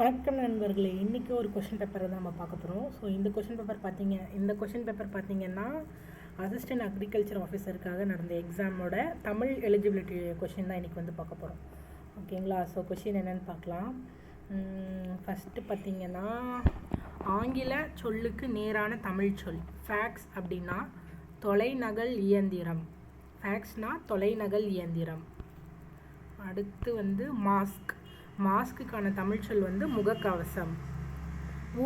வணக்கம் நண்பர்களே. இன்றைக்கி ஒரு கொஷின் பேப்பரை தான் நம்ம பார்க்க போகிறோம். ஸோ இந்த கொஷின் பேப்பர் பார்த்தீங்கன்னா அசிஸ்டன்ட் அக்ரிகல்ச்சர் ஆஃபீஸருக்காக நடந்த எக்ஸாமோட தமிழ் எலிஜிபிலிட்டி கொஷின் தான் இன்றைக்கி வந்து பார்க்க போகிறோம். ஓகேங்களா? ஸோ கொஷின் என்னென்னு பார்க்கலாம். ஃபஸ்ட்டு பார்த்தீங்கன்னா, ஆங்கில சொல்லுக்கு நேரான தமிழ் சொல். ஃபேக்ஸ் அப்படின்னா தொலைநகல் இயந்திரம். ஃபேக்ஸ்னால் தொலைநகல் இயந்திரம். அடுத்து வந்து மாஸ்க்குக்கான தமிழ் சொல் வந்து முகக்கவசம்.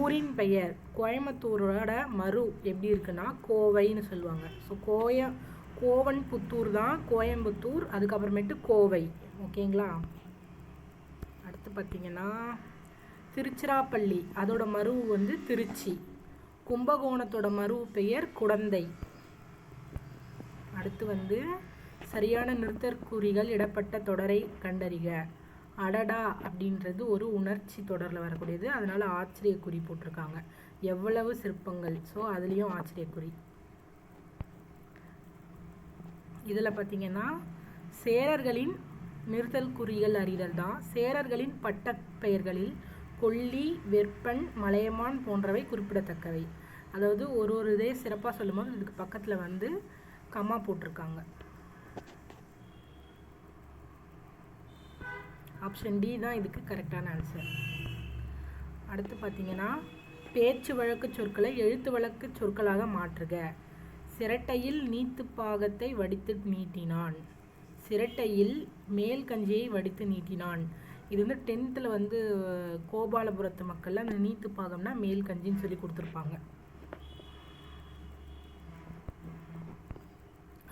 ஊரின் பெயர் கோயம்புத்தூரோட மறு எப்படி இருக்குன்னா கோவைன்னு சொல்லுவாங்க. ஸோ கோவன் புத்தூர் தான் கோயம்புத்தூர், அதுக்கப்புறமேட்டு கோவை. ஓகேங்களா? அடுத்து பார்த்திங்கன்னா திருச்சிராப்பள்ளி, அதோட மறு வந்து திருச்சி. கும்பகோணத்தோட மறு பெயர் குடந்தை. அடுத்து வந்து சரியான நிறுத்தற்குறிகள் இடப்பட்ட தொடரை கண்டறிக. அடடா அப்படின்றது ஒரு உணர்ச்சி தொடரில் வரக்கூடியது, அதனால் ஆச்சரியக்குறி போட்டிருக்காங்க. எவ்வளவு சிற்பங்கள், ஸோ அதுலேயும் ஆச்சரியக்குறி. இதில் பார்த்திங்கன்னா சேரர்களின் நிறுத்தல் குறிகள் அறிதல் தான். சேரர்களின் பட்டப்பெயர்களில் கொல்லி, வெப்பன், மலையமான் போன்றவை குறிப்பிடத்தக்கவை. அதாவது ஒரு இதே சிறப்பாக சொல்லும்போது இதுக்கு பக்கத்தில் வந்து கம்மா போட்டிருக்காங்க. ஆப்ஷன் டி தான் இதுக்கு கரெக்டான ஆன்சர். அடுத்து பார்த்தீங்கன்னா பேச்சு வழக்கு சொற்களை எழுத்து வழக்கு சொற்களாக மாற்றுக. சிரட்டையில் நீத்து பாகத்தை வடித்து நீட்டினான். சிரட்டையில் மேல் கஞ்சியை வடித்து நீட்டினான். இது வந்து 10th வந்து கோபாலபுரத்து மக்கள் அந்த நீத்து பாகம்னா மேல் கஞ்சின்னு சொல்லி கொடுத்துருப்பாங்க.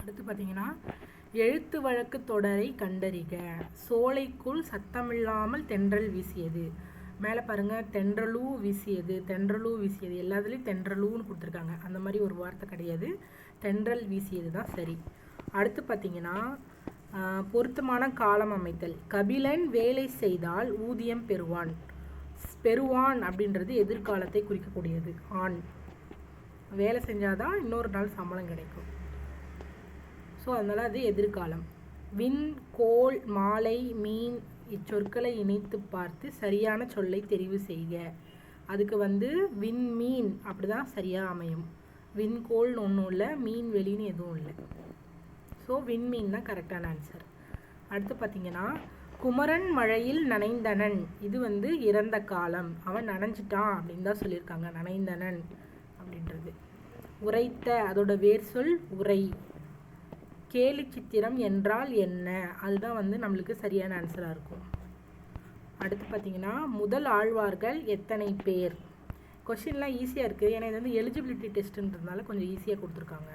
அடுத்து பார்த்தீங்கன்னா எழுத்து வழக்கு தொடரை கண்டறிக. சோலைக்குள் சத்தமில்லாமல் தென்றல் வீசியது. மேலே பாருங்கள், தென்றலூ வீசியது, எல்லாத்துலேயும் தென்றலூன்னு கொடுத்துருக்காங்க. அந்த மாதிரி ஒரு வார்த்தை கிடையாது, தென்றல் வீசியது தான் சரி. அடுத்து பார்த்தீங்கன்னா பொருத்தமான காலம் அமைத்தல். கபிலன் வேலை செய்தால் ஊதியம் பெறுவான் அப்படின்றது எதிர்காலத்தை குறிக்கக்கூடியது. ஆண் வேலை செஞ்சாதான் இன்னொரு நாள் சம்பளம் கிடைக்கும். ஸோ அதனால் அது எதிர்காலம். விண், கோள், மாலை, மீன் இச்சொற்களை இணைத்து பார்த்து சரியான சொல்லை தெரிவு செய்க. அதுக்கு வந்து விண்மீன் அப்படி தான் சரியாக அமையும். விண்கோள்னு ஒன்றும் இல்லை, மீன் வெளின்னு எதுவும் இல்லை. ஸோ விண்மீன் தான் கரெக்டான ஆன்சர். அடுத்து பார்த்திங்கன்னா குமரன் மழையில் நனைந்தனன். இது வந்து இறந்த காலம், அவன் நனைஞ்சிட்டான் அப்படின்னு தான் சொல்லியிருக்காங்க. நனைந்தனன் அப்படின்றது. உரைத்த, அதோட வேர் சொல் உரை. கேலி சித்திரம் என்றால் என்ன? அதுதான் வந்து நம்மளுக்கு சரியான ஆன்சராக இருக்கும். அடுத்து பார்த்திங்கன்னா முதல் ஆழ்வார்கள் எத்தனை பேர்? கொஷின்லாம் ஈஸியாக இருக்குது, ஏன்னா இது வந்து எலிஜிபிலிட்டி டெஸ்ட்டுன்றதுனால கொஞ்சம் ஈஸியாக கொடுத்துருக்காங்க.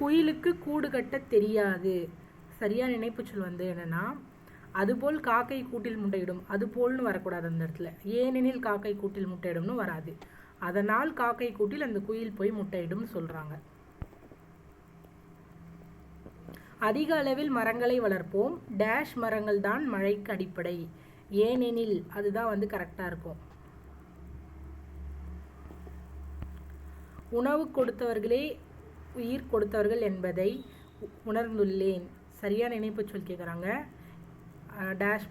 குயிலுக்கு கூடு கட்ட தெரியாது. சரியான நினைப்பு சொல் வந்து என்னென்னா அதுபோல் காக்கை கூட்டில் முட்டையிடும். அதுபோல்னு வரக்கூடாது அந்த இடத்துல. ஏனெனில் காக்கை கூட்டில் முட்டையிடும்னு வராது. அதனால் காக்கை கூட்டில் அந்த குயில் போய் முட்டையிடும்னு சொல்கிறாங்க. அதிக அளவில் மரங்களை வளர்ப்போம். டேஷ் மரங்கள் தான் மழைக்கு அடிப்படை. ஏனெனில் அதுதான் வந்து கரெக்டாக இருக்கும். உணவு கொடுத்தவர்களே உயிர் கொடுத்தவர்கள் என்பதை உணர்ந்துள்ளேன். சரியான நினைப்பு சொல் கேட்குறாங்க. டேஷ்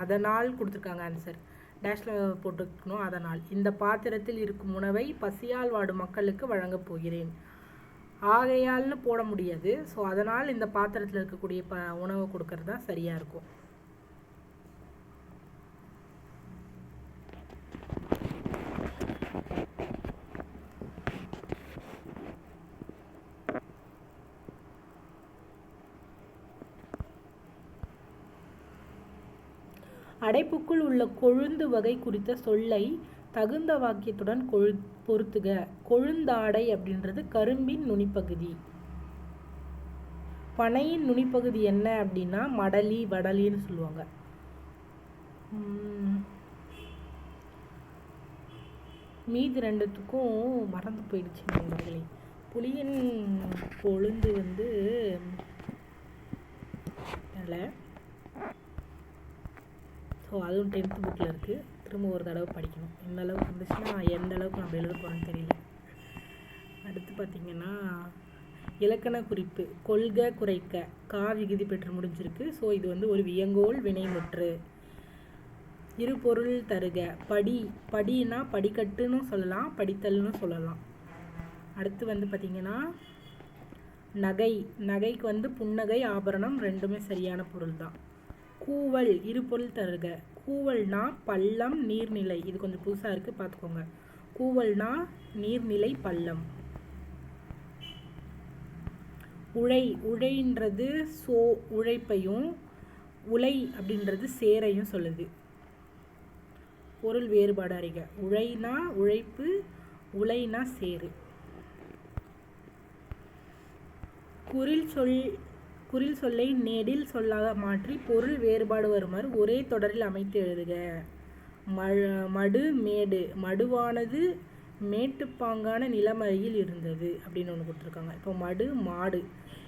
அதனால் கொடுத்துருக்காங்க ஆன்சர். டேஷில் போட்டுக்கணும். அதனால் இந்த பாத்திரத்தில் இருக்கும் உணவை பசியால் வாடும் மக்களுக்கு வழங்கப் போகிறேன். ஆகையால்னு போட முடியாது. ஸோ அதனால் இந்த பாத்திரத்தில் இருக்கக்கூடிய உணவை கொடுக்கறது தான் சரியாக இருக்கும். அடைப்புக்குள் உள்ள கொழுந்து வகை குறித்த சொல்லை தகுந்த வாக்கியத்துடன் பொருத்துக. கொழுந்தாடை அப்படின்றது கரும்பின் நுனிப்பகுதி. பனையின் நுனிப்பகுதி என்ன அப்படின்னா மடலி, வடலின்னு சொல்லுவாங்க. மீதி ரெண்டுத்துக்கும் மறந்து போயிடுச்சு நண்பர்களே. புளியின் கொழுந்து வந்து ஸோ அதுவும் 10th புக்கில் இருக்குது. திரும்ப ஒரு தடவை படிக்கணும். எந்த அளவுக்கு இருந்துச்சுன்னா எந்த அளவுக்கு நம்ம எழுத போகிறோன்னு தெரியல. அடுத்து பார்த்திங்கன்னா இலக்கண குறிப்பு. கொள்க, குறைக்க, கா விகுதி பெற்று முடிஞ்சிருக்கு. ஸோ இது வந்து ஒரு வியங்கோல் வினைமுற்று. இரு பொருள் தருக. படி, படினா படிக்கட்டுன்னு சொல்லலாம், படித்தல்னு சொல்லலாம். அடுத்து வந்து பார்த்திங்கன்னா நகை, நகைக்கு வந்து புன்னகை, ஆபரணம் ரெண்டுமே சரியான பொருள் தான். கூவல், இரு பொருள் தருக. கூவல்னா பள்ளம், நீர்நிலை. இது கொஞ்சம் புதுசாக இருக்குது, பார்த்துக்கோங்க. கூவல்னா நீர்நிலை, பள்ளம். உழை, உழைன்றது உழைப்பையும், உலை அப்படின்றது சேரையும் சொல்லுது. பொருள் வேறுபாடு அறிக. உழைனா உழைப்பு, உலைனா சேரு. குறில் சொல்லை நெடில் சொல்லாக மாற்றி பொருள் வேறுபாடு வருமாறு ஒரே தொடரில் அமைத்து எழுதுக. மடு, மேடு. மடுவானது மேட்டுப்பாங்கான நிலமறையில் இருந்தது அப்படின்னு ஒன்று கொடுத்துருக்காங்க. இப்போ மடு, மாடு.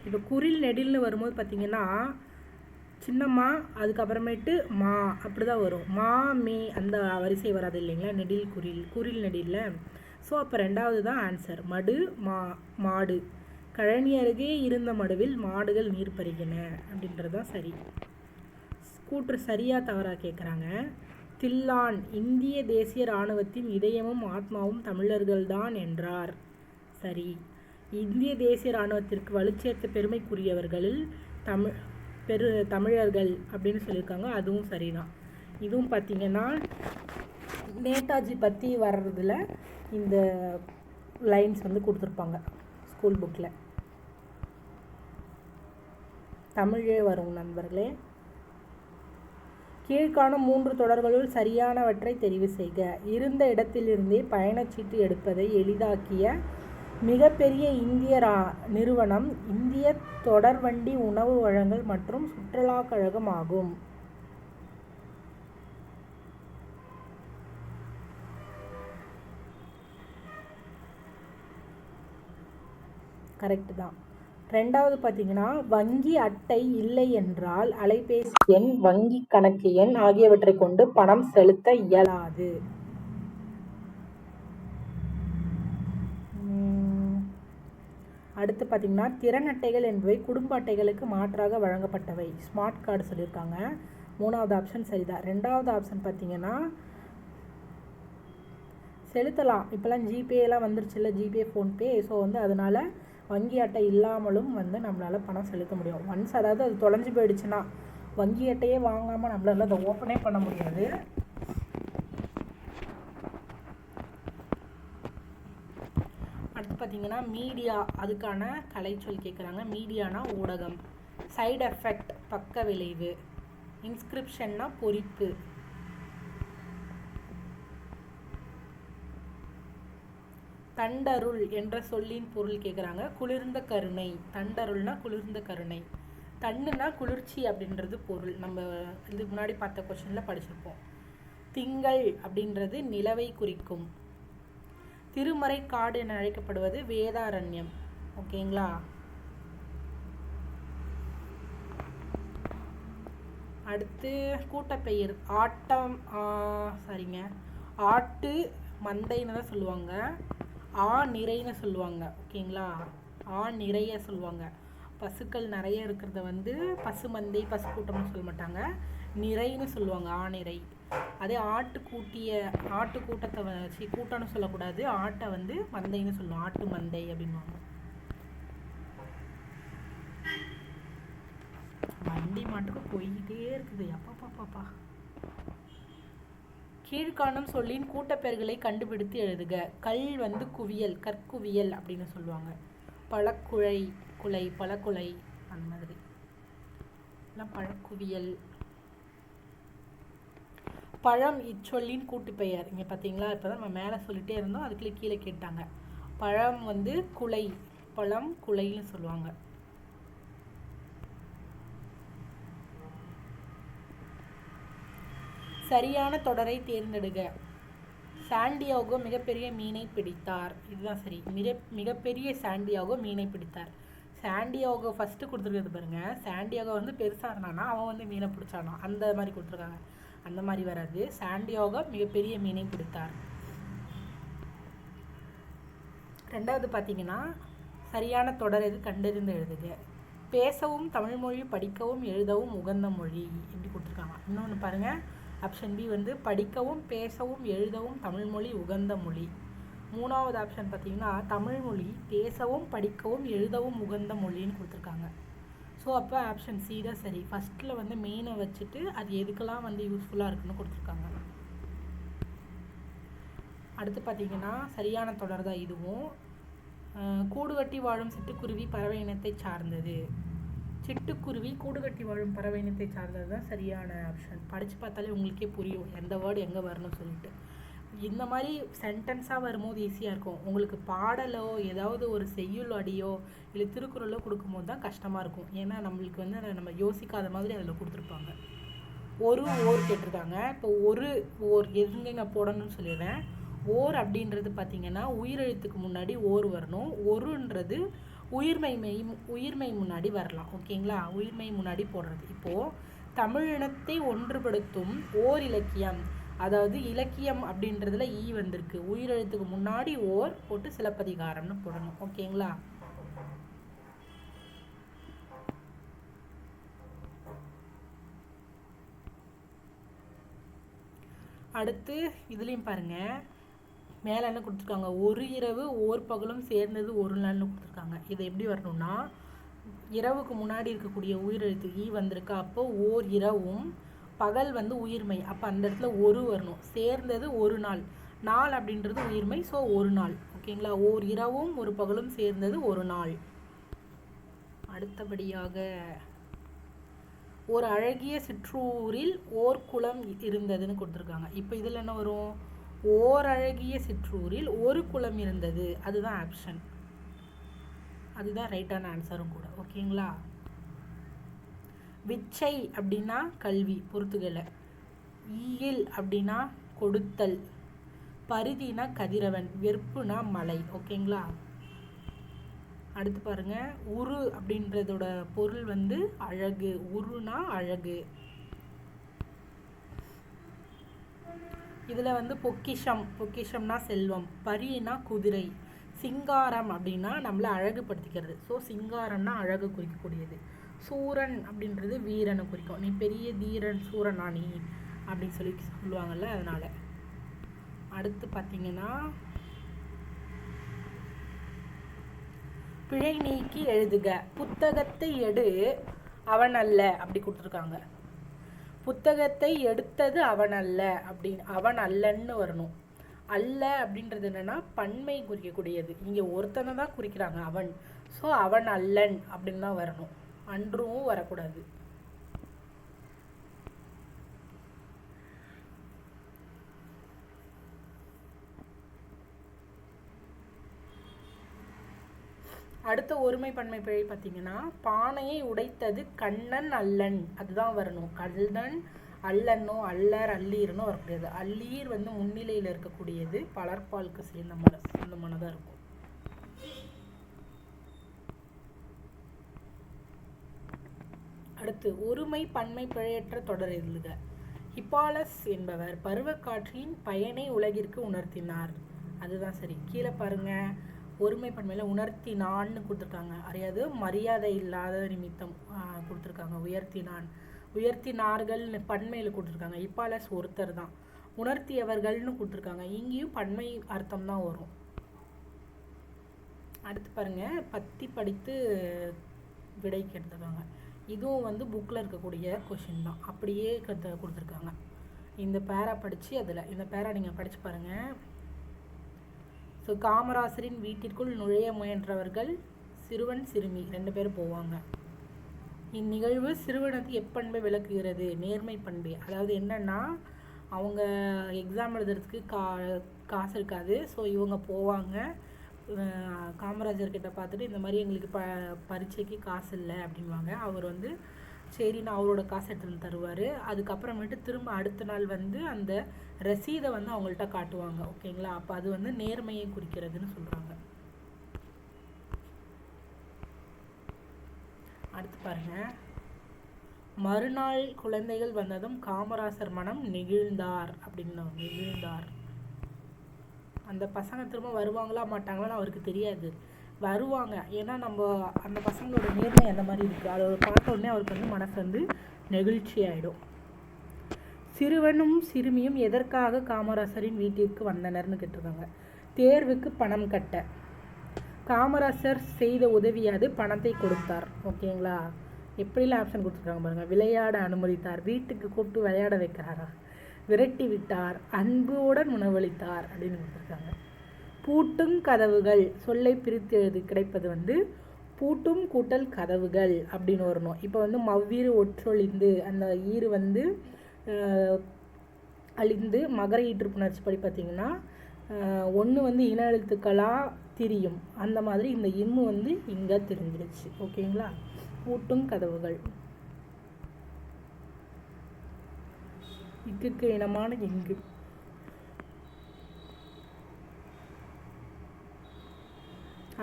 இப்போ குறில் நெடில்னு வரும்போது பார்த்திங்கன்னா சின்னம்மா, அதுக்கப்புறமேட்டு மா, அப்படி தான் வரும். மா, மே அந்த வரிசை வராது இல்லைங்களா, நெடில் குறில் நெடிலில். ஸோ அப்போ ரெண்டாவது தான் ஆன்சர். மடு, மாடு. கழனி அருகே இருந்த மடுவில் மாடுகள் நீர் பருகின அப்படின்றது தான் சரி. கூற்று சரியா தவறா கேட்குறாங்க. தில்லான், இந்திய தேசிய இராணுவத்தின் இதயமும் ஆத்மாவும் தமிழர்கள்தான் என்றார். சரி. இந்திய தேசிய இராணுவத்திற்கு வலுச்சேர்த்த பெருமைக்குரியவர்களில் தமிழர்கள் அப்படின்னு சொல்லியிருக்காங்க, அதுவும் சரிதான். இதுவும் பார்த்திங்கன்னா நேதாஜி பற்றி வர்றதில் இந்த லைன்ஸ் வந்து கொடுத்துருப்பாங்க ஸ்கூல் புக்கில். தமிழே வரும் நண்பர்களே. கீழ்காணும் 3 தொடர்களுள் சரியானவற்றை தெரிவு செய்க. இருந்த இடத்திலிருந்தே பயணச்சீட்டு எடுப்பதை எளிதாக்கிய மிகப்பெரிய இந்திய நிறுவனம் இந்திய தொடர்வண்டி உணவு வழங்கல் மற்றும் சுற்றுலா கழகம் ஆகும். கரெக்ட் தான். ரெண்டாவது பார்த்தீங்கன்னா வங்கி அட்டை இல்லை என்றால் அலைபேசி எண், வங்கி கணக்கு எண் ஆகியவற்றை கொண்டு பணம் செலுத்த இயலாது. அடுத்து பார்த்தீங்கன்னா திறன் அட்டைகள் என்பவை குடும்ப அட்டைகளுக்கு மாற்றாக வழங்கப்பட்டவை. ஸ்மார்ட் கார்டு சொல்லியிருக்காங்க. 3வது ஆப்ஷன் சரிதான். 2வது ஆப்ஷன் பார்த்தீங்கன்னா செலுத்தலாம். இப்போலாம் ஜிபேலாம் வந்துருச்சு இல்லை, ஜிபே, ஃபோன்பே. ஸோ வந்து அதனால் வங்கி அட்டை இல்லாமலும் வந்து நம்மளால் பணம் செலுத்த முடியும். ஒன்ஸ் அதாவது அது தொலைஞ்சு போயிடுச்சுன்னா வங்கி அட்டையே வாங்காமல் நம்மளால் அதை ஓப்பனே பண்ண முடியாது. அடுத்து பார்த்தீங்கன்னா மீடியா, அதுக்கான கலைச்சொல் கேட்குறாங்க. மீடியானா ஊடகம். சைடு எஃபெக்ட் பக்க விளைவு. இன்ஸ்கிரிப்ஷன்னா பொறிப்பு. தண்டருள் என்ற சொல்லின் பொருள் கேட்குறாங்க. குளிர்ந்த கருணை. தண்டருள்னா குளிர்ந்த கருணை. தண்ணுனா குளிர்ச்சி அப்படின்றது பொருள். நம்ம இதுக்கு முன்னாடி பார்த்த கொஸ்டினில் படிச்சிருப்போம். திங்கள் அப்படின்றது நிலவை குறிக்கும். திருமறை காடு என அழைக்கப்படுவது வேதாரண்யம். ஓகேங்களா? அடுத்து கூட்டப்பெயர். ஆட்டம், சரிங்க, ஆட்டு மந்தைன்னு தான் சொல்லுவாங்க. நிறைன்னு சொல்லுவாங்க. ஓகேங்களா? நிறைய சொல்லுவாங்க. பசுக்கள் நிறைய இருக்கிறத வந்து பசு மந்தை, பசு கூட்டம்னு சொல்ல மாட்டாங்க, நிறைன்னு சொல்லுவாங்க. நிறை. அதே ஆட்டு கூட்டத்தை வச்சு கூட்டம்னு சொல்லக்கூடாது, ஆட்டை வந்து மந்தைன்னு சொல்லுவோம். ஆட்டு மந்தை அப்படின்வாங்க. வண்டி மாட்டுக்கு போய்கிட்டே இருக்குது. அப்பா. கீழ்காணும் சொல்லின் கூட்டப்பெயர்களை கண்டுபிடித்து எழுதுக. கல் வந்து குவியல், கற்குவியல் அப்படின்னு சொல்லுவாங்க. பழக்குழை, குலை, பழக்குலை அந்த மாதிரி எல்லாம் பழக்குவியல். பழம் இச்சொல்லின் கூட்டுப்பெயர். இங்கே பார்த்தீங்களா, இப்போ தான் நம்ம மேலே சொல்லிட்டே இருந்தோம், அதுக்குள்ளே கீழே கேட்டாங்க. பழம் வந்து குலை, பழம் குலைன்னு சொல்லுவாங்க. சரியான தொடரை தேர்ந்தெடுக. சாண்டியாகோ மிகப்பெரிய மீனை பிடித்தார். இதுதான் சரி. மிகப்பெரிய சாண்டியாகோ மீனை பிடித்தார். சாண்டியாகோ ஃபஸ்ட்டு கொடுத்துருக்கிறது பாருங்க. சாண்டியாகோ வந்து பெருசாக இருந்தானா அவன் வந்து மீனை பிடிச்சானா, அந்த மாதிரி கொடுத்துருக்காங்க. அந்த மாதிரி வராது. சாண்டியாகோ மிகப்பெரிய மீனை பிடித்தார். ரெண்டாவது பார்த்தீங்கன்னா சரியான தொடர் எது கண்டறிந்து எழுதுக. பேசவும் தமிழ்மொழி படிக்கவும் எழுதவும் உகந்த மொழி எப்படி கொடுத்துருக்காங்க. இன்னொன்று பாருங்கள், ஆப்ஷன் பி வந்து படிக்கவும் பேசவும் எழுதவும் தமிழ்மொழி உகந்த மொழி. 3வது ஆப்ஷன் பார்த்தீங்கன்னா தமிழ்மொழி பேசவும் படிக்கவும் எழுதவும் உகந்த மொழின்னு கொடுத்துருக்காங்க. ஸோ அப்போ ஆப்ஷன் சி தான் சரி. ஃபஸ்ட்டில் வந்து மெயினை வச்சுட்டு அது எதுக்கெல்லாம் வந்து யூஸ்ஃபுல்லாக இருக்குன்னு கொடுத்துருக்காங்க. அடுத்து பார்த்தீங்கன்னா சரியான தொடர் தான் இதுவும். கூடு கட்டி வாழும் சிட்டுக்குருவி பறவை இனத்தை சார்ந்தது. சிட்டுக்குருவி கூடு கட்டி வாழும் பறவை இனத்தை சார்ந்தது தான் சரியான ஆப்ஷன். படித்து பார்த்தாலே உங்களுக்கே புரியும் எந்த வேர்டு எங்கே வரணும்னு சொல்லிட்டு. இந்த மாதிரி சென்டென்ஸாக வரும்போது ஈஸியாக இருக்கும். உங்களுக்கு பாடலோ ஏதாவது ஒரு செய்யுள் அடியோ இல்லை திருக்குறளோ கொடுக்கும்போது தான் கஷ்டமாக இருக்கும். ஏன்னா நம்மளுக்கு வந்து நம்ம யோசிக்காத மாதிரி அதில் கொடுத்துருப்பாங்க. ஒரு ஓர் கேட்டிருக்காங்க. இப்போ ஒரு ஓர் எங்கெங்க போடணும்னு சொல்லிடுறேன். ஓர் அப்படின்றது பார்த்தீங்கன்னா உயிரெழுத்துக்கு முன்னாடி ஓர் வரணும். ஒருன்றது உயிர்மை முன்னாடி வரலாம். ஓகேங்களா? உயிர்மை முன்னாடி போடுறது. இப்போது தமிழினத்தை ஒன்றுபடுத்தும் ஓர் இலக்கியம், அதாவது இலக்கியம் அப்படின்றதுல ஈ வந்திருக்கு. உயிரெழுத்துக்கு முன்னாடி ஓர் போட்டு சிலப்பதிகாரம்னு போடணும். ஓகேங்களா? அடுத்து இதுலேயும் பாருங்க, மேலே என்ன கொடுத்துருக்காங்க, ஒரு இரவு ஓர் பகலும் சேர்ந்தது ஒரு நாள்னு கொடுத்துருக்காங்க. இதை எப்படி வரணும்னா, இரவுக்கு முன்னாடி இருக்கக்கூடிய உயிரெழுத்து ஈ வந்திருக்கா, அப்போ ஓர் இரவும் பகல் வந்து உயிர்மை, அப்போ அந்த இடத்துல ஒரு வரணும். சேர்ந்தது ஒரு நாள், நாள் அப்படின்றது உயிர்மை, ஸோ ஒரு நாள். ஓகேங்களா? ஓர் இரவும் ஒரு பகலும் சேர்ந்தது ஒரு நாள். அடுத்தபடியாக ஒரு அழகிய சிற்றூரில் ஓர் குளம் இருந்ததுன்னு கொடுத்துருக்காங்க. இப்போ இதில் என்ன வரும், ஓர் அழகிய சிற்றூரில் ஒரு குளம் இருந்தது, அதுதான் ஆப்ஷன், அதுதான் ரைட்டான ஆன்சரும் கூட. ஓகேங்களா? விச்சை அப்படின்னா கல்வி, பொறுத்துக்கல. ஈயில் அப்படின்னா கொடுத்தல், பரிதினா கதிரவன், வெறுப்புனா மலை. ஓகேங்களா? அடுத்து பாருங்க, உரு அப்படின்றதோட பொருள் வந்து அழகு. உருனா அழகு. இதில் வந்து பொக்கிஷம், பொக்கிஷம்னா செல்வம், பரினா குதிரை, சிங்காரம் அப்படின்னா நம்மளை அழகுபடுத்திக்கிறது. ஸோ சிங்காரம்னா அழகு குறிக்கக்கூடியது. சூரன் அப்படின்றது வீரனை குறிக்கும். நீ பெரிய தீரன் சூரனா நீ அப்படின்னு சொல்லுவாங்கல்ல, அதனால. அடுத்து பார்த்தீங்கன்னா பிழை நீக்கி எழுதுக. புத்தகத்தை எடு அவன் அல்ல அப்படி கொடுத்துருக்காங்க. புத்தகத்தை எடுத்தது அவன் அல்ல அப்படின்னு அவன் அல்லன்னு வரணும். அல்ல அப்படின்றது என்னன்னா பன்மை குறிக்கக்கூடியது. இங்கே ஒருத்தனை தான் குறிக்கிறாங்க அவன், ஸோ அவன் அல்லன் அப்படின்னு தான் வரணும். அன்றும் வரக்கூடாது. அடுத்த ஒருமை பன்மை பிழை பார்த்தீங்கன்னா, பானையை உடைத்தது கண்ணன் அல்லன், அதுதான் வரணும். கண்ணன் அல்லன்னோ அல்லர் அல்லீர்னோ வரக்கூடியது. அல்லீர் வந்து முன்னிலையில் இருக்கக்கூடியது, பலர்பாலுக்கு சொந்தமானதாக இருக்கும். அடுத்து ஒருமை பன்மை பிழையற்ற தொடர் எழுதுக. ஹிப்பாலஸ் என்பவர் பருவக்காற்றின் பயனை உலகிற்கு உணர்த்தினார், அதுதான் சரி. கீழே பாருங்க, ஒருமை பன்மையில் உணர்த்தினான்னு கொடுத்துருக்காங்க. அறியாது மரியாதை இல்லாத நிமித்தம் கொடுத்துருக்காங்க. உயர்த்தினார்கள்னு பன்மையில் கொடுத்துருக்காங்க. ஹிப்பாலஸ் ஒருத்தர் தான். உணர்த்தியவர்கள்னு கொடுத்துருக்காங்க. இங்கேயும் பன்மை அர்த்தம் தான் வரும். அடுத்து பாருங்க, பத்தி படித்து விடைக்கு எடுத்துருக்காங்க. இதுவும் வந்து புக்கில் இருக்கக்கூடிய கொஷின் தான், அப்படியே கொடுத்துருக்காங்க. இந்த பேரா படித்து அதில் இந்த பேரா நீங்கள் படித்து பாருங்கள். ஸோ காமராசரின் வீட்டிற்குள் நுழைய முயன்றவர்கள் சிறுவன் சிறுமி 2 பேரும் போவாங்க. இந்நிகழ்வு சிறுவனுக்கு எப்பண்பை விளக்குகிறது, நேர்மை பண்பை. அதாவது என்னன்னா, அவங்க எக்ஸாம் எழுதுறதுக்கு காசு இருக்காது. ஸோ இவங்க போவாங்க, காமராஜர்கிட்ட பார்த்துட்டு இந்த மாதிரி எங்களுக்கு பரீட்சைக்கு காசு இல்லை அப்படின்வாங்க. அவர் வந்து சரின்னு அவரோட காசு எடுத்துன்னு தருவார். அதுக்கப்புறமேட்டு திரும்ப அடுத்த நாள் வந்து அந்த ரசீதை வந்து அவங்கள்ட்ட காட்டுவாங்க. ஓகேங்களா? அப்போ அது வந்து நேர்மையை குறிக்கிறதுன்னு சொல்கிறாங்க. அடுத்து பாருங்க, மறுநாள் குழந்தைகள் வந்ததும் காமராசர் மனம் நெகிழ்ந்தார் அப்படின்னு. நெகிழ்ந்தார், அந்த பசங்க திரும்ப வருவாங்களா மாட்டாங்களான்னு அவருக்கு தெரியாது. வருவாங்க, ஏன்னா நம்ம அந்த பசங்களோட நேர்மை அந்த மாதிரி இருக்குது. அதை பார்த்த உடனே அவருக்கு வந்து மனசு வந்து நெகிழ்ச்சி ஆகிடும். சிறுவனும் சிறுமியும் எதற்காக காமராசரின் வீட்டிற்கு வந்தனர்னு கேட்டிருக்காங்க. தேர்வுக்கு பணம் கட்ட. காமராசர் செய்த உதவியாது பணத்தை கொடுத்தார். ஓகேங்களா? எப்படிலாம் ஆப்ஷன் கொடுத்துருக்காங்க பாருங்கள். விளையாட அனுமதித்தார், வீட்டுக்கு கூப்பிட்டு விளையாட வைக்கிறாரா, விரட்டி விட்டார், அன்புடன் உணவளித்தார் அப்படின்னு கொடுத்துருக்காங்க. பூட்டும் கதவுகள் சொல்லை பிரித்து எழுது கிடைப்பது வந்து பூட்டும் கூட்டல் கதவுகள் அப்படின்னு வரணும். இப்போ வந்து மவ்வீறு ஒற்றொழிந்து அந்த ஈறு வந்து அழிந்து மகர ஈற்று புணர்ச்சி படி பார்த்திங்கன்னா ஒன்று வந்து இன எழுத்துக்களாக திரியும். அந்த மாதிரி இந்த இம்மு வந்து இங்கே தெரிஞ்சிருச்சு. ஓகேங்களா? பூட்டும் கதவுகள். இக்கு இனமான இங்கு.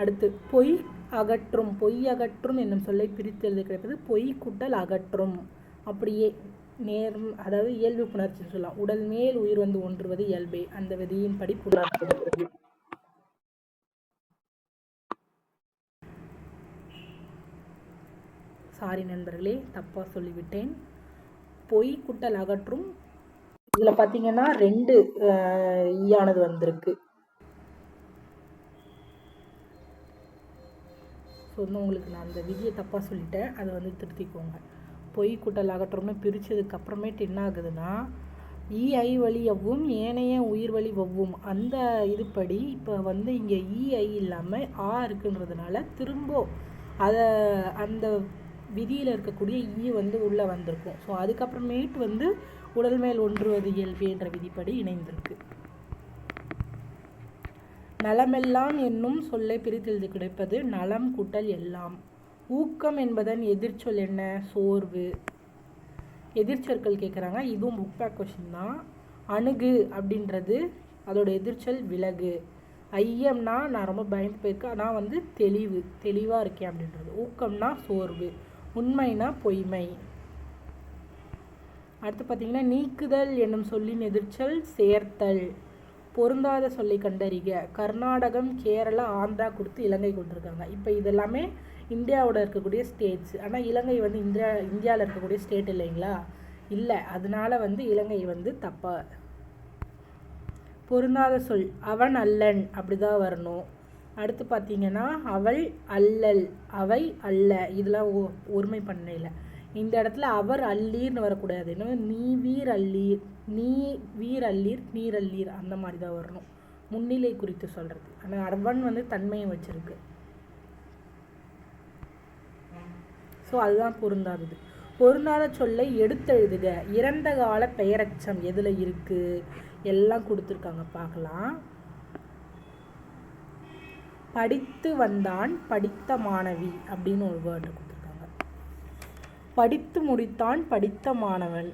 அடுத்து பொய் அகற்றும். பொய் அகற்றும் என்னும் சொல்லை பிரித்து எழுத கிடைப்பது பொய் கூட்டல் அகற்றும். அப்படியே அதாவது இயல்பு புணர்ச்சின்னு சொல்லலாம். உடல் மேல் உயிர் வந்து ஒன்றுவது இயல்பே, அந்த விதியின் படி புணர்ச்சி. சாரி நண்பர்களே, தப்பாக சொல்லிவிட்டேன். பொய் கூட்டல் அகற்றும். இதில் பார்த்தீங்கன்னா 2 ஈயானது வந்திருக்கு. ஸோ வந்து உங்களுக்கு நான் அந்த விதியை தப்பாக சொல்லிட்டேன், அதை வந்து திருத்திக்கோங்க. பொய் கூட்டல் அகற்றம்னு பிரித்ததுக்கு அப்புறமேட்டு என்ன ஆகுதுன்னா ஐ வழி எவ்வும் ஏனைய உயிர் வழி வவ்வும் அந்த இதுபடி இப்போ வந்து இங்கே ஐ இல்லாமல் இருக்குன்றதுனால திரும்ப அதை அந்த விதியில் இருக்கக்கூடிய வந்து உள்ளே வந்திருக்கும். ஸோ அதுக்கப்புறமேட்டு வந்து உடல் மேல் ஒன்றுவது இயல்பு என்ற விதிப்படி இணைந்திருக்கு. நலமெல்லாம் என்னும் சொல்லை பிரித்தெழுதி கிடைப்பது நலம் கூட்டல் எல்லாம். ஊக்கம் என்பதன் எதிர்ச்சொல் என்ன? சோர்வு. எதிர்ச்சொற்கள் கேட்குறாங்க. இதுவும் புக் பேக் கொஷின் தான். அணுகு அப்படின்றது அதோட எதிர்ச்சொல் விலகு. ஐயம்னா நான் ரொம்ப பயந்து போயிருக்கேன், ஆனால் வந்து தெளிவாக இருக்கேன் அப்படின்றது. ஊக்கம்னா சோர்வு. உண்மைனா பொய்மை. அடுத்து பார்த்தீங்கன்னா நீக்குதல் என்னும் சொல்லின் எதிர்ச்சொல் சேர்த்தல். பொருந்தாத சொல்லை கண்டறிக. கர்நாடகம், கேரளா, ஆந்திரா கொடுத்து இலங்கை கொடுத்துருக்காங்க. இப்போ இதெல்லாமே இந்தியாவோட இருக்கக்கூடிய ஸ்டேட்ஸ். ஆனால் இலங்கை வந்து இந்தியாவில் இருக்கக்கூடிய ஸ்டேட் இல்லைங்களா? இல்லை, அதனால வந்து இலங்கை வந்து தப்பா. பொருந்தாத சொல் அவன் அல்லன் அப்படிதான் வரணும். அடுத்து பார்த்தீங்கன்னா அவள் அல்லல், அவை அல்ல, இதெல்லாம் ஒருமை பண்ணல. இந்த இடத்துல அவர் அல்லீர்னு வரக்கூடாது. என்ன நீ வீர் அல்லீர், நீ வீர் அல்லீர், நீர் அல்லீர் அந்த மாதிரி தான் வரணும். முன்னிலை குறித்து சொல்கிறது. ஆனால் அவன் வந்து தன்மையை வச்சிருக்கு. ஸோ அதுதான் பொருந்தாதது. பொருந்தாத சொல்லை எடுத்தெழுதுக. இறந்த கால பெயரச்சம் எதில் இருக்குது எல்லாம் கொடுத்துருக்காங்க, பார்க்கலாம். படித்து வந்தான் படித்த மாணவி அப்படின்னு ஒரு வேர்டு கொடுத்துருக்காங்க. படித்து முடித்தான் படித்த மாணவன்.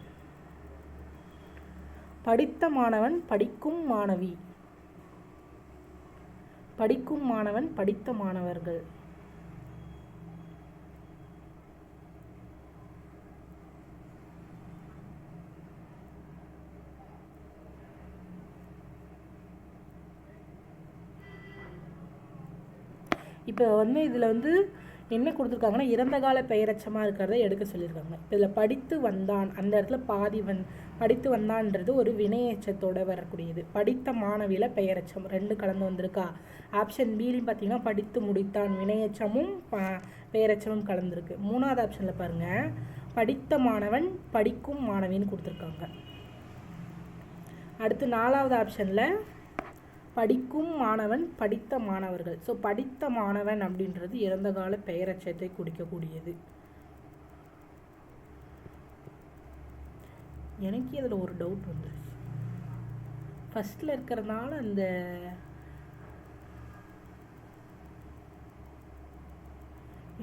படித்த மாணவன் படிக்கும் மாணவி. படிக்கும் மாணவன் படித்த மாணவர்கள். இப்போ வந்து இதில் வந்து என்ன கொடுத்துருக்காங்கன்னா இறந்த கால பெயரச்சமாக இருக்கிறத எடுக்க சொல்லியிருக்காங்க. இப்போ இதில் படித்து வந்தான் அந்த இடத்துல படித்து வந்தான்ன்றது ஒரு வினையச்சத்தோடு வரக்கூடியது. படித்த மாணவியில் பெயரச்சம் 2 கலந்து வந்திருக்கா. ஆப்ஷன் பிலையும் பார்த்தீங்கன்னா படித்து முடித்தான் வினையச்சமும் பெயரச்சமும் கலந்துருக்கு. 3வது ஆப்ஷனில் பாருங்கள், படித்த மாணவன் படிக்கும் மாணவின்னு கொடுத்துருக்காங்க. அடுத்து 4வது ஆப்ஷனில் படிக்கும் மாணவன் படித்த மாணவர்கள். ஸோ படித்த மாணவன் அப்படின்றது இறந்த கால பெயரச்சத்தை குறிக்கக்கூடியது. எனக்கு அதில் ஒரு டவுட் வந்துருச்சு. ஃபஸ்ட்டில் இருக்கிறதுனால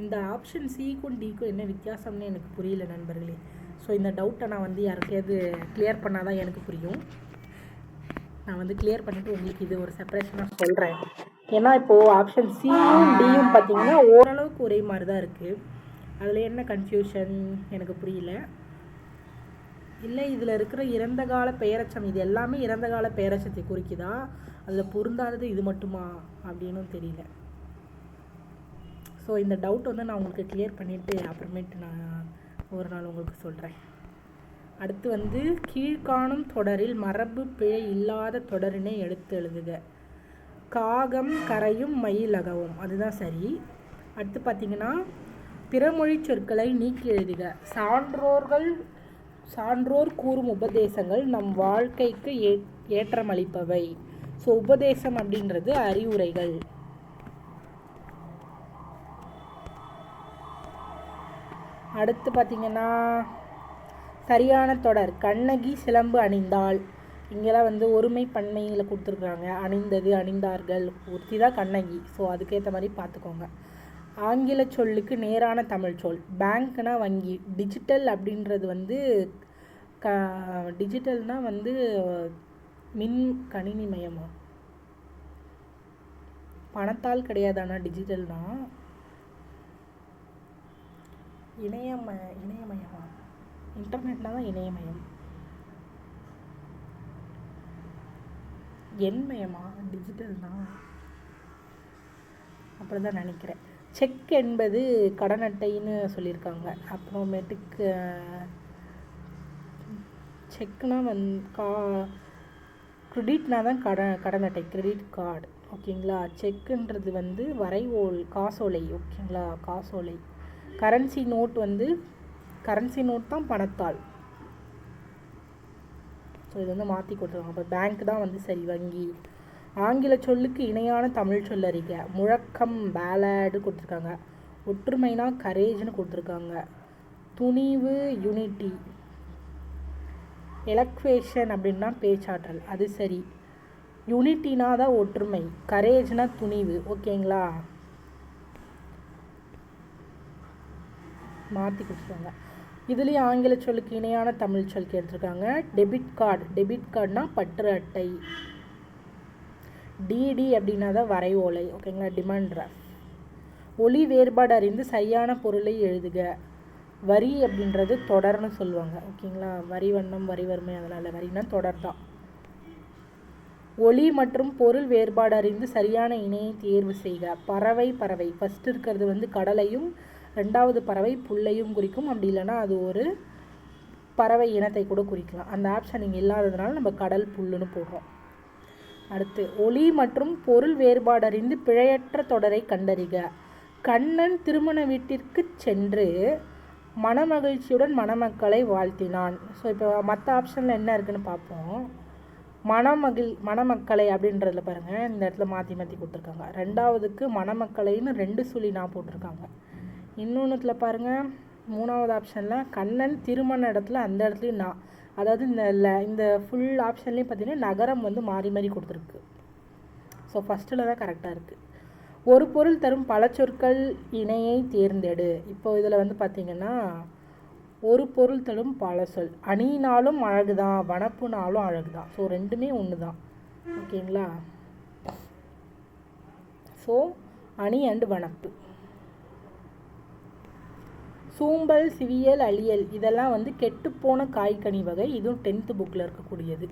இந்த ஆப்ஷன் சிக்கும் டிக்கும் என்ன வித்தியாசம்னு எனக்கு புரியல நண்பர்களே. ஸோ இந்த டவுட்டை நான் வந்து யாருக்கையாவது கிளியர் பண்ணால் தான் எனக்கு புரியும். நான் வந்து கிளியர் பண்ணிவிட்டு உங்களுக்கு இது ஒரு செப்பரேஷனாக சொல்கிறேன். ஏன்னா இப்போது ஆப்ஷன் சியும் டியும் பார்த்தீங்கன்னா ஓரளவுக்கு ஒரே மாதிரி தான் இருக்குது. அதில் என்ன கன்ஃபியூஷன் எனக்கு புரியல. இல்லை இதில் இருக்கிற இறந்த கால பெயரச்சம் இது எல்லாமே இறந்த கால பெயரச்சத்தை குறிக்குதா, அதில் பொருந்தாதது இது மட்டுமா அப்படின்னு தெரியல. ஸோ இந்த டவுட் வந்து நான் உங்களுக்கு கிளியர் பண்ணிவிட்டு அப்புறமேட்டு நான் ஒரு நாள் உங்களுக்கு சொல்கிறேன். அடுத்து வந்து கீழ்காணும் தொடரில் மரபு பிழை இல்லாத தொடரினை எடுத்து எழுதுக. காகம் கரையும் மயில் அகவும், அதுதான் சரி. அடுத்து பார்த்தீங்கன்னா பிறமொழி சொற்களை நீக்கி எழுதுக. சான்றோர் கூறும் உபதேசங்கள் நம் வாழ்க்கைக்கு ஏற்றமளிப்பவை. ஸோ உபதேசம் அப்படின்றது அறிவுரைகள். அடுத்து பார்த்தீங்கன்னா சரியான தொடர் கண்ணகி சிலம்பு அணிந்தாள். இங்கெல்லாம் வந்து ஒருமை பன்மையில் கொடுத்துருக்குறாங்க. அணிந்தது, அணிந்தார்கள், ஒருத்தி தான் கண்ணகி. ஸோ அதுக்கேற்ற மாதிரி பார்த்துக்கோங்க. ஆங்கில சொல்லுக்கு நேரான தமிழ் சொல். பேங்க்னா வங்கி. டிஜிட்டல் அப்படின்றது வந்து டிஜிட்டல்னால் வந்து மின் கணினி மயமா, பணத்தால் கிடையாது. ஆனால் டிஜிட்டல்னா இணையமயமா, இன்டர்நெட்னா தான் இணையமயம். எண்மயமா, டிஜிட்டல்னா அப்படி தான் நினைக்கிறேன். செக் என்பது கடன் அட்டைன்னு சொல்லியிருக்காங்க. அப்புறமேட்டுக்கு செக்னா கிரெடிட்னா தான் கடன் அட்டை, கிரெடிட் கார்டு. ஓகேங்களா. செக்குன்றது வந்து காசோலை. ஓகேங்களா, காசோலை. கரன்சி நோட் தான் பணத்தாள். ஸோ இது வந்து மாற்றி கொடுத்துருவாங்க. அப்போ பேங்க் தான் வந்து சரி, வங்கி. ஆங்கில சொல்லுக்கு இணையான தமிழ் சொல் அறிக. முழக்கம் பேலடு கொடுத்துருக்காங்க. ஒற்றுமைனா கரேஜ்னு கொடுத்துருக்காங்க. துணிவு யூனிட்டி. எலக்வேஷன் அப்படின்னா பேச்சாற்றல், அது சரி. யூனிட்டினா தான் ஒற்றுமை, கரேஜ்னா துணிவு. ஓகேங்களா, மாற்றி கொடுத்துருவாங்க. இதுலேயும் ஆங்கில சொல்லுக்கு இணையான தமிழ் சொல் கேட்டிருக்காங்க. டெபிட் கார்டுனா பற்று அட்டை. டிடி அப்படின்னா தான் வரைவோலை. ஓகேங்களா, டிமாண்ட் டிராஃப்ட். ஒலி வேறுபாடு அறிந்து சரியான பொருளை எழுதுக. வரி அப்படின்றது தொடர்னு சொல்லுவாங்க. ஓகேங்களா, வரி வண்ணம், வரி வறுமை, அதனால் வரினா தொடர் தான். ஒலி மற்றும் பொருள் வேறுபாடு அறிந்து சரியான இணையை தேர்வு செய்க. பறவை ஃபஸ்ட்டு இருக்கிறது வந்து கடலையும், ரெண்டாவது பறவை புல்லையும் குறிக்கும். அப்படி இல்லைன்னா அது ஒரு பறவை இனத்தை கூட குறிக்கலாம். அந்த ஆப்ஷன் இங்கே இல்லாததுனால நம்ம கடல் புல்லுன்னு போடுறோம். அடுத்து ஒலி மற்றும் பொருள் வேறுபாடு அறிந்து பிழையற்ற தொடரை கண்டறிக. கண்ணன் திருமண வீட்டிற்கு சென்று மணமகிழ்ச்சியுடன் மணமக்களை வாழ்த்தினான். ஸோ இப்போ மற்ற ஆப்ஷனில் என்ன இருக்குதுன்னு பார்ப்போம். மணமக்களை அப்படின்றதுல பாருங்கள், இந்த இடத்துல மாற்றி கொடுத்துருக்காங்க. ரெண்டாவதுக்கு மணமக்களைன்னு 2 சொல்லி நான் போட்டிருக்காங்க. இன்னொன்றுத்தில் பாருங்கள், மூணாவது ஆப்ஷனில் கண்ணன் திருமண இடத்துல, அந்த இடத்துலையும் நான், அதாவது இந்த ஃபுல் ஆப்ஷன்லேயும் பார்த்தீங்கன்னா நகரம் வந்து மாறி மாறி கொடுத்துருக்கு. ஸோ ஃபஸ்ட்டில் தான் கரெக்டாக இருக்குது. ஒரு பொருள் தரும் பல சொற்கள் இணையை தேர்ந்தெடு. இப்போ இதில் வந்து பார்த்திங்கன்னா ஒரு பொருள் தரும் பல சொல். அணினாலும் அழகு தான், வனப்புனாலும் அழகு தான். ஸோ ரெண்டுமே ஒன்று தான். ஓகேங்களா. ஸோ அணி அண்டு வனப்பு. சூம்பல், சிவியல், அழியல் இதெல்லாம் வந்து கெட்டுப்போன காய்கனி வகை. இதுவும் 10th புக்கில் இருக்கக்கூடியது.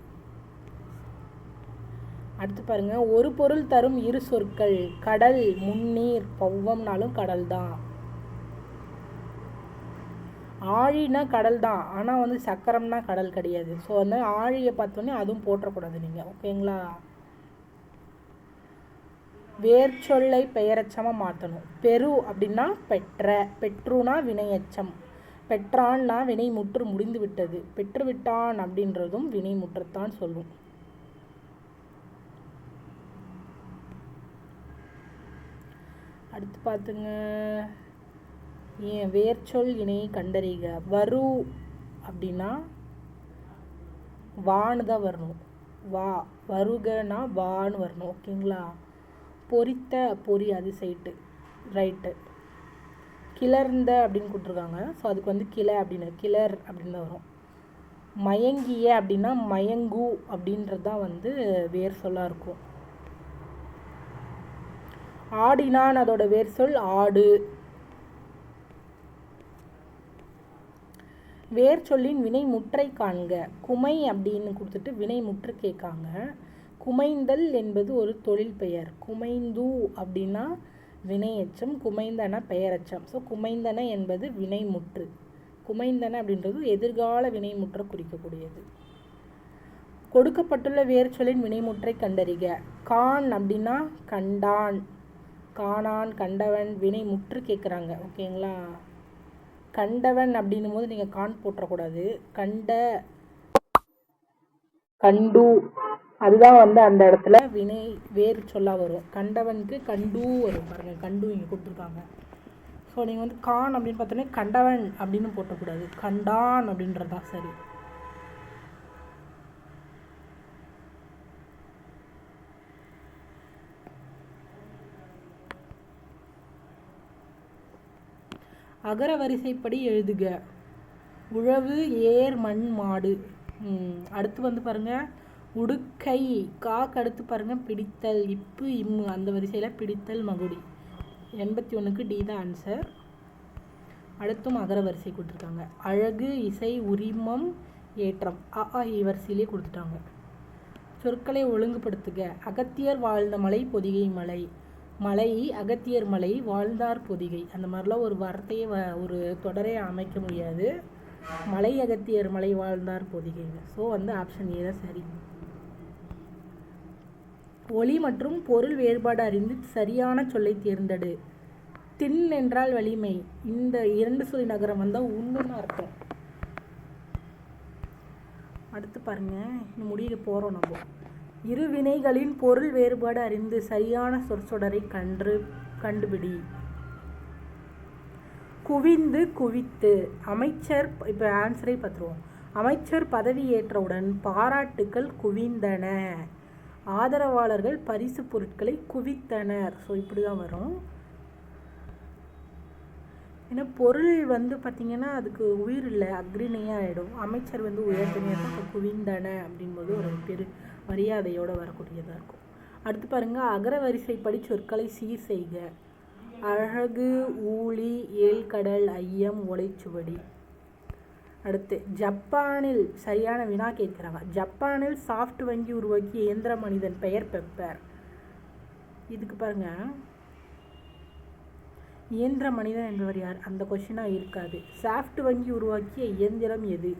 அடுத்து பாருங்க, ஒரு பொருள் தரும் இரு சொற்கள். கடல், முன்னீர், பௌவம்னாலும் கடல் தான். ஆழினா கடல் தான், ஆனால் வந்து சக்கரம்னா கடல் கிடையாது. ஸோ வந்து ஆழியை பார்த்தோன்னே அதுவும் போற்றக்கூடாது நீங்கள். ஓகேங்களா. வேர்ச்சொல்லை பெயரச்சமாக மாற்றணும். பெரு அப்படின்னா பெற்ற, பெற்றுனா வினையச்சம், பெற்றான்னா வினை முற்று முடிந்து விட்டது, பெற்றுவிட்டான் அப்படின்றதும் வினை முற்றத்தான் சொல்லும். அடுத்து பார்த்துங்க, வேர்ச்சொல் இணையை கண்டறிக. வரு அப்படின்னா வான்னு தான் வரணும். வருகனா வான்னு வரணும். ஓகேங்களா. பொரித்த, பொறி, அது சைட்டு, ரைட்டு. கிளர்ந்த அப்படின்னு கொடுத்துருக்காங்க. ஸோ அதுக்கு வந்து கிளை அப்படின்னு, கிளர் அப்படின்னு தான் வரும். மயங்கிய அப்படின்னா மயங்கு அப்படின்றது தான் வந்து வேர் சொல்லாக இருக்கும். ஆடினான் அதோட வேர் சொல் ஆடு. வேர் சொல்லின் வினை முற்றை காண்க. குமை அப்படின்னு கொடுத்துட்டு வினை முற்று கேட்காங்க. குமைந்தல் என்பது ஒரு தொழில் பெயர். குமைந்து அப்படின்னா வினையச்சம், குமைந்தன பெயரச்சம். ஸோ குமைந்தன என்பது வினை முற்று. குமைந்தன அப்படின்றது எதிர்கால வினைமுற்றை குறிக்கக்கூடியது. கொடுக்கப்பட்டுள்ள வேர்ச்சொல்லின் வினைமுற்றை கண்டறிக. கான் அப்படின்னா கண்டான், காணான், கண்டவன். வினைமுற்று கேட்குறாங்க. ஓகேங்களா? கண்டவன் அப்படின்னும் போது நீங்கள் கான் போட்டுறக்கூடாது. கண்ட, கண்டு, அதுதான் அந்த இடத்துல வினை வேறு சொல்லா வரும். கண்டவனுக்கு கண்டு வரும். பாருங்கள், கண்டு இங்கே கொடுத்துருக்காங்க. ஸோ நீங்கள் கான் அப்படின்னு பார்த்தோன்னே கண்டவன் அப்படின்னு போட்டக்கூடாது, கண்டான் அப்படின்றது தான் சரி. அகர வரிசைப்படி எழுதுக. உழவு, ஏர், மண், மாடு. அடுத்து பாருங்கள் உடுக்கை. காக்கு அடுத்து பாருங்கள் பிடித்தல். இப்பு, இம்மு, அந்த வரிசையில் பிடித்தல், மகுடி. 81க்கு டி தான் ஆன்சர். அடுத்தும் அகர வரிசை கொடுத்துருக்காங்க. அழகு, இசை, உரிமம், ஏற்றம். வரிசையிலே கொடுத்துட்டாங்க. சொற்களை ஒழுங்குபடுத்துக. அகத்தியர் வாழ்ந்த மலை பொதிகை மலை. மலை அகத்தியர் மலை, வாழ்ந்தார் பொதிகை. அந்த மாதிரிலாம் ஒரு வார்த்தையை ஒரு தொடரை அமைக்க முடியாது. மலை அகத்தியர் மலை, வாழ்ந்தார் பொதிகைங்க. ஸோ ஆப்ஷன் ஏ தான் சரி. ஒலி மற்றும் பொருள் வேறுபாடு அறிந்து சரியான சொல்லை தேர்ந்தெடு. தின் என்றால் வலிமை. இந்த 2 சொல்லி நகரம் வந்தால் உண்ணுன்னு அர்த்தம். அடுத்து பாருங்க, இந்த முடிவு போகிறோம் நம்ம. இரு வினைகளின் பொருள் வேறுபாடு அறிந்து சரியான சொற்றொடரை கண்டுபிடி. குவிந்து, குவித்து. அமைச்சர், இப்போ ஆன்சரை பார்த்துருவோம். அமைச்சர் பதவி ஏற்றவுடன் பாராட்டுக்கள் குவிந்தன. ஆதரவாளர்கள் பரிசு பொருட்களை குவித்தனர். ஸோ இப்படி தான் வரும். ஏன்னா பொருள் பார்த்திங்கன்னா அதுக்கு உயிர் இல்லை, அக்ரிணையாக ஆகிடும். அமைச்சர் உயர்த்தனையாக குவிந்தன அப்படின்போது ஒரு பெரு மரியாதையோடு வரக்கூடியதாக இருக்கும். அடுத்து பாருங்கள், அகர வரிசைப்படி சொற்களை சீர் செய்க. அழகு, ஊழி, ஏழ்கடல், ஐயம், ஓலைச்சுவடி. அடுத்து ஜப்பானில் சரியான வினா கேட்குறாங்க. ஜப்பானில் சாஃப்ட் வங்கி உருவாக்கிய இயந்திர மனிதன் பெயர் பெப்பர். இதுக்கு பாருங்கள், இயந்திர மனிதன் என்பவர் யார்? அந்த கொஸ்டினாக இருக்காது. சாஃப்ட் வங்கி உருவாக்கிய இயந்திரம் எது?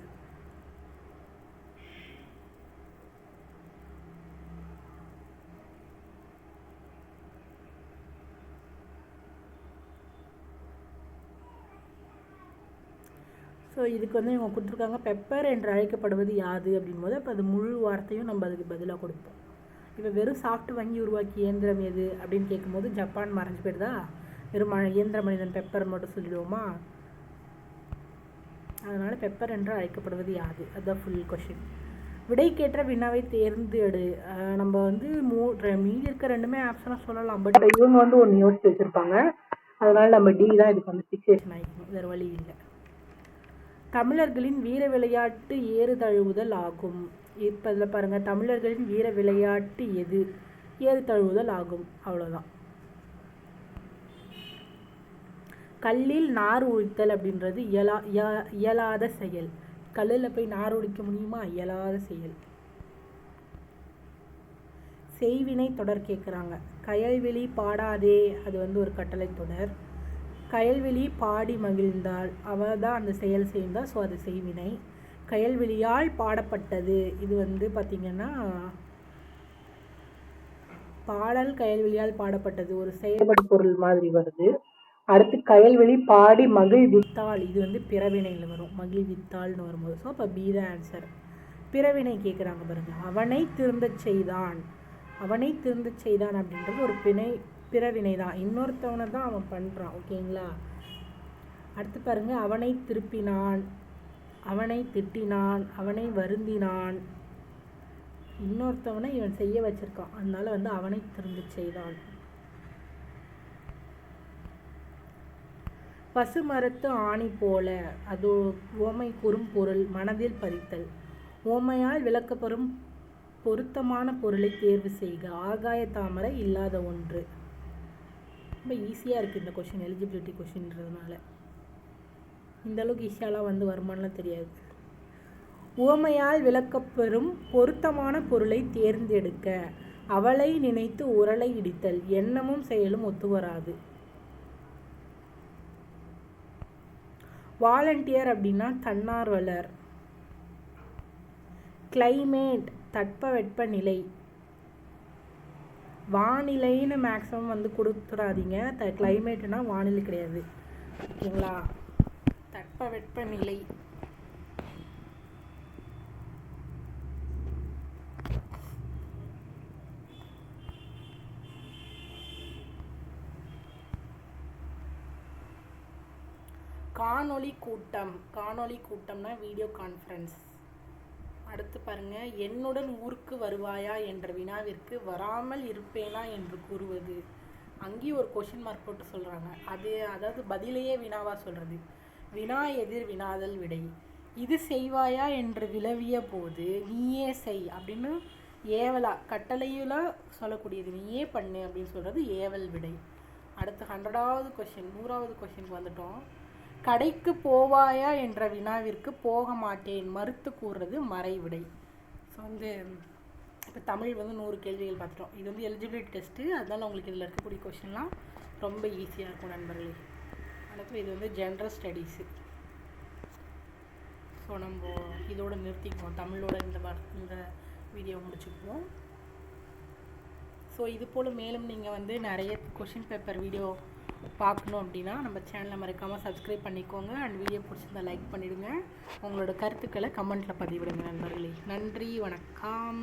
ஸோ இதுக்கு இவங்க கொடுத்துருக்காங்க, பெப்பர் என்று அழைக்கப்படுவது யாது அப்படின்போது அப்போ அது முழு வார்த்தையும் நம்ம அதுக்கு பதிலாக கொடுப்போம். இப்போ வெறும் சாஃப்ட் வங்கி உருவாக்கிய இயந்திரம் எது அப்படின்னு கேட்கும்போது ஜப்பான் மறைஞ்சு போயிடுதா, வெறும் இயந்திர மனிதன் பெப்பர் மட்டும் சொல்லிடுவோமா? அதனால் பெப்பர் என்று அழைக்கப்படுவது யாது, அதுதான் ஃபுல் கொஷின். விடைக்கேற்ற வினாவை தேர்ந்தெடு. நம்ம மீதி இருக்க 2மே ஆப்ஷனாக சொல்லலாம், பட் இவங்க ஒன்று யோசிச்சு வச்சுருப்பாங்க. அதனால் நம்ம டி தான் இதுக்கு ஃபிக்சேஷன் ஆகிக்கணும், வேறு வழி இல்லை. தமிழர்களின் வீர விளையாட்டு ஏறு தழுவுதல் ஆகும். இப்போ இதில் பாருங்கள், தமிழர்களின் வீர விளையாட்டு எது? ஏறு தழுவுதல் ஆகும். அவ்வளோதான். கல்லில் நார் உழித்தல் அப்படின்றது இயலாத செயல். கல்லில் போய் நார் உழிக்க முடியுமா? இயலாத செயல். செய்வினை தொடர் கேட்குறாங்க. கயல்வெளி பாடாதே, அது ஒரு கட்டளை தொடர். கயல்வெளி பாடி மகிழ்ந்தாள், அவள் தான் அந்த செயல் செய்தால், ஸோ அது செய்வினை. கயல்வெளியால் பாடப்பட்டது, இது பார்த்திங்கன்னா பாடல் கயல்வெளியால் பாடப்பட்டது ஒரு செயல்படு பொருள் மாதிரி வருது. அடுத்து கயல்வெளி பாடி மகிழ்வித்தாள், இது பிறவினையில் வரும். மகிழ்வித்தாள்னு வரும்போது, ஸோ அப்போ பி த ஆன்சர். பிறவினை கேட்குறாங்க பாருங்க. அவனை திருந்தச் செய்தான். அவனை திருந்தச் செய்தான் அப்படின்றது ஒரு பிறவினை தான், இன்னொருத்தவனை தான் அவன் பண்ணுறான். ஓகேங்களா? அடுத்து பாருங்க, அவனை திருப்பினான், அவனை திட்டினான், அவனை வருந்தினான். இன்னொருத்தவனை இவன் செய்ய வச்சிருக்கான், அதனால அவனை திரும்ப செய்தான். பசுமரத்து ஆணி போல, அது ஓமை கூறும் பொருள் மனதில் பதித்தல். ஓமையால் விளக்கப்பெறும் பொருத்தமான பொருளை தேர்வு செய்க. ஆகாய தாமரை இல்லாத ஒன்று. ரொம்ப ஈஸியாக இருக்குது இந்த கொஷின், எலிஜிபிலிட்டி கொஷின்றதுனால. இந்தளவுக்கு ஈஸியாலாம் வருமானலாம் தெரியாது. உவமையால் விளக்கப்பெறும் பொருத்தமான பொருளை தேர்ந்தெடுக்க. அவளை நினைத்து உரலை இடித்தல், எண்ணமும் செயலும் ஒத்து வராது. வாலண்டியர் அப்படின்னா தன்னார்வலர். கிளைமேட் தட்பவெப்பநிலை. வானிலைன்னு மேக்ஸிமம் வந்து கொடுத்துடாதீங்க. கிளைமேட்னா வானிலை கிடையாது, ஓகேங்களா? தட்பவெப்பநிலை. காணொளி கூட்டம். காணொளி கூட்டம்னா வீடியோ கான்ஃபரன்ஸ். அடுத்து பாருங்க, என்னுடன் ஊருக்கு வருவாயா என்ற வினாவிற்கு வராமல் இருப்பேனா என்று கூறுவது. அங்கேயும் ஒரு கொஷின் மார்க் போட்டு சொல்கிறாங்க. அதாவது பதிலையே வினாவா சொல்கிறது. வினா எதிர் வினாதல் விடை. இது செய்வாயா என்று விளவிய போது நீயே செய் அப்படின்னு ஏவலா கட்டளையில சொல்லக்கூடியது. நீயே பண்ணு அப்படின்னு சொல்கிறது ஏவல் விடை. அடுத்து 100வது கொஷின், 100வது கொஷினுக்கு வந்துட்டோம். கடைக்கு போவாயா என்ற வினாவிற்கு போக மாட்டேன் மறுத்து கூறுறது மறை விடை. ஸோ வந்து இப்போ தமிழ் வந்து 100 கேள்விகள் பார்த்துட்டோம். இது வந்து எலிஜிபிலிட்டி டெஸ்ட்டு, அதனால உங்களுக்கு இதில் இருக்கக்கூடிய கொஷின்லாம் ரொம்ப ஈஸியாக இருக்கும் நண்பர்களே. அடுத்து இது வந்து ஜென்ரல் ஸ்டடீஸு. ஸோ நம்ம இதோட நிறுத்திக்குவோம், தமிழோட இந்த வீடியோ முடிச்சுக்குவோம். ஸோ இது போல் மேலும் நீங்கள் வந்து நிறைய கொஷின் பேப்பர் வீடியோ பார்க்கணும் அப்படின்னா நம்ம சேனலை மறக்காமல் சப்ஸ்கிரைப் பண்ணிக்கோங்க. அண்ட் வீடியோ பிடிச்சிருந்தா லைக் பண்ணிவிடுங்க. உங்களோட கருத்துக்களை கமெண்ட்டில் பதிவிடுங்க நண்பர்களே. நன்றி, வணக்கம்.